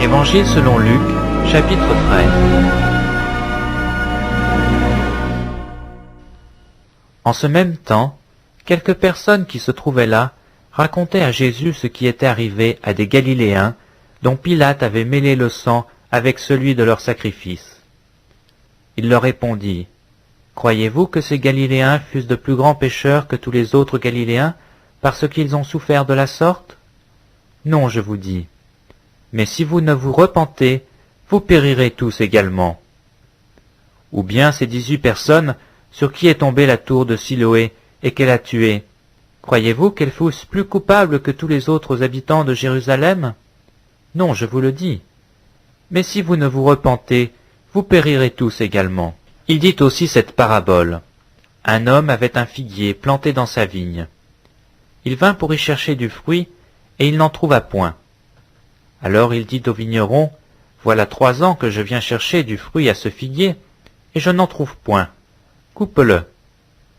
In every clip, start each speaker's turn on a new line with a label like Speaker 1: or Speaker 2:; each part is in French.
Speaker 1: Évangile selon Luc, chapitre 13. En ce même temps, quelques personnes qui se trouvaient là racontaient à Jésus ce qui était arrivé à des Galiléens dont Pilate avait mêlé le sang avec celui de leur sacrifice. Il leur répondit, « Croyez-vous que ces Galiléens fussent de plus grands pécheurs que tous les autres Galiléens parce qu'ils ont souffert de la sorte? Non, je vous dis. Mais si vous ne vous repentez, vous périrez tous également. Ou bien ces 18 personnes sur qui est tombée la tour de Siloé et qu'elle a tuées, croyez-vous qu'elles fussent plus coupables que tous les autres habitants de Jérusalem? Non, je vous le dis. Mais si vous ne vous repentez, vous périrez tous également. » Il dit aussi cette parabole. Un homme avait un figuier planté dans sa vigne. Il vint pour y chercher du fruit, et il n'en trouva point. Alors il dit au vigneron, « Voilà 3 ans que je viens chercher du fruit à ce figuier, et je n'en trouve point. Coupe-le.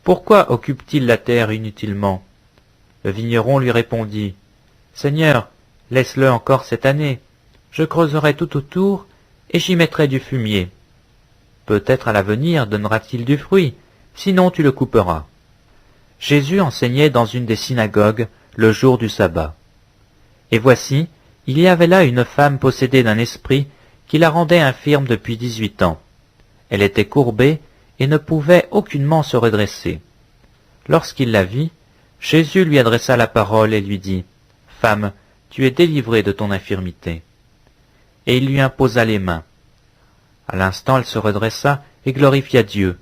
Speaker 1: Pourquoi occupe-t-il la terre inutilement ?» Le vigneron lui répondit, « Seigneur, laisse-le encore cette année. Je creuserai tout autour, et j'y mettrai du fumier. Peut-être à l'avenir donnera-t-il du fruit, sinon tu le couperas. » Jésus enseignait dans une des synagogues le jour du sabbat. Et voici, il y avait là une femme possédée d'un esprit qui la rendait infirme depuis 18 ans. Elle était courbée et ne pouvait aucunement se redresser. Lorsqu'il la vit, Jésus lui adressa la parole et lui dit, « Femme, tu es délivrée de ton infirmité. » Et il lui imposa les mains. À l'instant, elle se redressa et glorifia Dieu.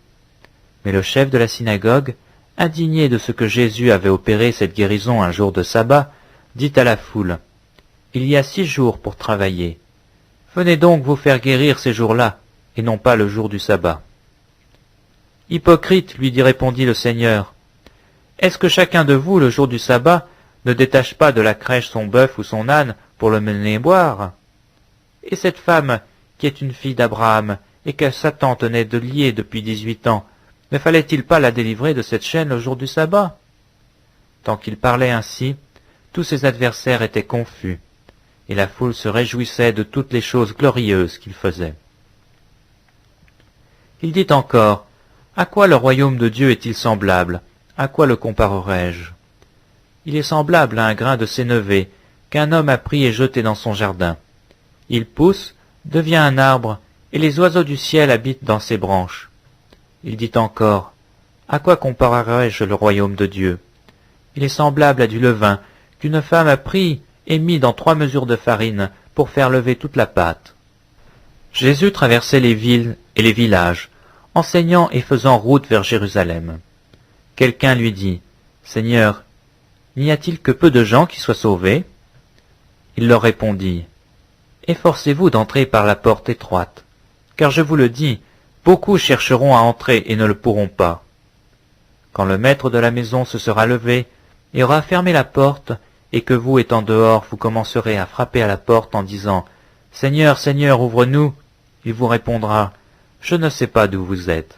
Speaker 1: Mais le chef de la synagogue, indigné de ce que Jésus avait opéré cette guérison un jour de sabbat, dit à la foule, « Il y a 6 jours pour travailler. Venez donc vous faire guérir ces jours-là, et non pas le jour du sabbat. » « Hypocrite, lui répondit le Seigneur, est-ce que chacun de vous, le jour du sabbat, ne détache pas de la crèche son bœuf ou son âne pour le mener boire? Et cette femme, qui est une fille d'Abraham, et que Satan tenait de lier depuis 18 ans, ne fallait-il pas la délivrer de cette chaîne le jour du sabbat? » Tant qu'il parlait ainsi, tous ses adversaires étaient confus, et la foule se réjouissait de toutes les choses glorieuses qu'il faisait. Il dit encore, « À quoi le royaume de Dieu est-il semblable? À quoi le comparerai-je? Il est semblable à un grain de sénévé qu'un homme a pris et jeté dans son jardin. Il pousse, devient un arbre, et les oiseaux du ciel habitent dans ses branches. » Il dit encore, « À quoi comparerai-je le royaume de Dieu? Il est semblable à du levain qu'une femme a pris et mis dans 3 mesures de farine pour faire lever toute la pâte. » Jésus traversait les villes et les villages, enseignant et faisant route vers Jérusalem. Quelqu'un lui dit, « Seigneur, n'y a-t-il que peu de gens qui soient sauvés? » Il leur répondit, « Efforcez-vous d'entrer par la porte étroite, car je vous le dis, beaucoup chercheront à entrer et ne le pourront pas. Quand le maître de la maison se sera levé et aura fermé la porte, et que vous, étant dehors, vous commencerez à frapper à la porte en disant, « Seigneur, Seigneur, ouvre-nous » il vous répondra, « Je ne sais pas d'où vous êtes. »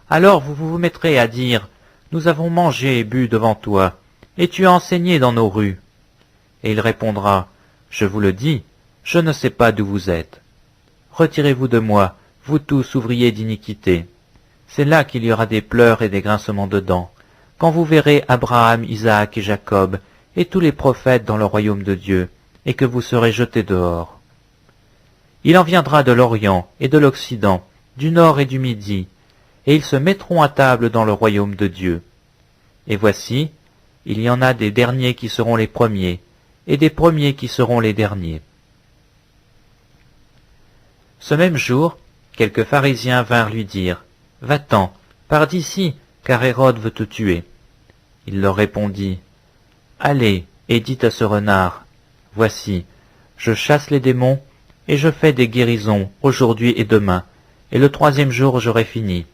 Speaker 1: Alors vous vous mettrez à dire, « Nous avons mangé et bu devant toi, et tu as enseigné dans nos rues. » Et il répondra, « Je vous le dis, je ne sais pas d'où vous êtes. Retirez-vous de moi, vous tous ouvriers d'iniquité. » C'est là qu'il y aura des pleurs et des grincements de dents, quand vous verrez Abraham, Isaac et Jacob, et tous les prophètes dans le royaume de Dieu, et que vous serez jetés dehors. Il en viendra de l'Orient et de l'Occident, du Nord et du Midi, et ils se mettront à table dans le royaume de Dieu. Et voici, il y en a des derniers qui seront les premiers, et des premiers qui seront les derniers. Ce même jour, quelques pharisiens vinrent lui dire, « Va-t'en, pars d'ici, car Hérode veut te tuer. » Il leur répondit, « Allez, et dites à ce renard, voici, je chasse les démons, et je fais des guérisons aujourd'hui et demain, et le 3e jour j'aurai fini.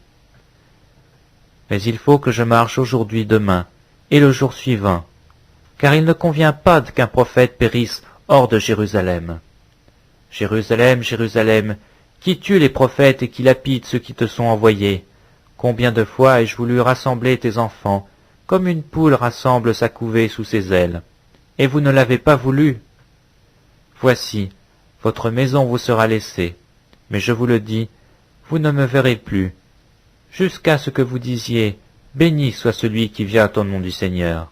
Speaker 1: Mais il faut que je marche aujourd'hui, demain, et le jour suivant, car il ne convient pas qu'un prophète périsse hors de Jérusalem. Jérusalem, Jérusalem, qui tue les prophètes et qui lapide ceux qui te sont envoyés. Combien de fois ai-je voulu rassembler tes enfants, comme une poule rassemble sa couvée sous ses ailes, et vous ne l'avez pas voulu. Voici, votre maison vous sera laissée. Mais je vous le dis, vous ne me verrez plus, jusqu'à ce que vous disiez, béni soit celui qui vient au nom du Seigneur.